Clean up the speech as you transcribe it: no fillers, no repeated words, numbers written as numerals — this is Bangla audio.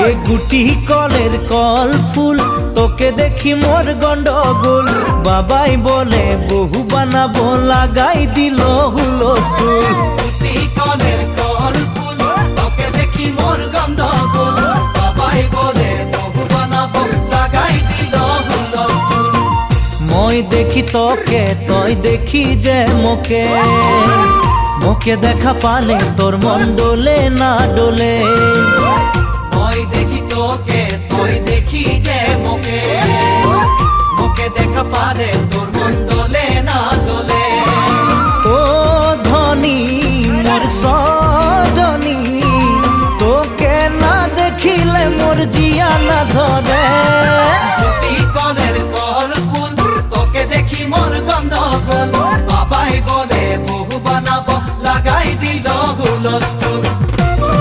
এ গুটি কলের কল ফুল তোকে দেখি মোর গন্ডগোল বাবাই বলে বহু বানাবো লাগাই দিল হুলস্থুল গুটি কলের কল ফুল তোকে দেখি মোর গন্ডগোল বাবাই বলে বহু বানাবো লাগাই দিল হুলস্থুল মই দেখি তোকে তই দেখি যে মোকে মোকে দেখা পালে তোর মন ডোলে না ডোলে মই দেখি তোকে তুই দেখি যে মোকে মোকে দেখা পারে তোর মন দোলে না দোলে ও ধনী মোর সজনী তোকে না দেখিলে মোর জিয়া না ধরে গুটি কলের কল ফুল তোকে দেখি মোর গন্ধগোল বাবাই বলে বহু বানাবো লাগাই দিল হুলস্থুল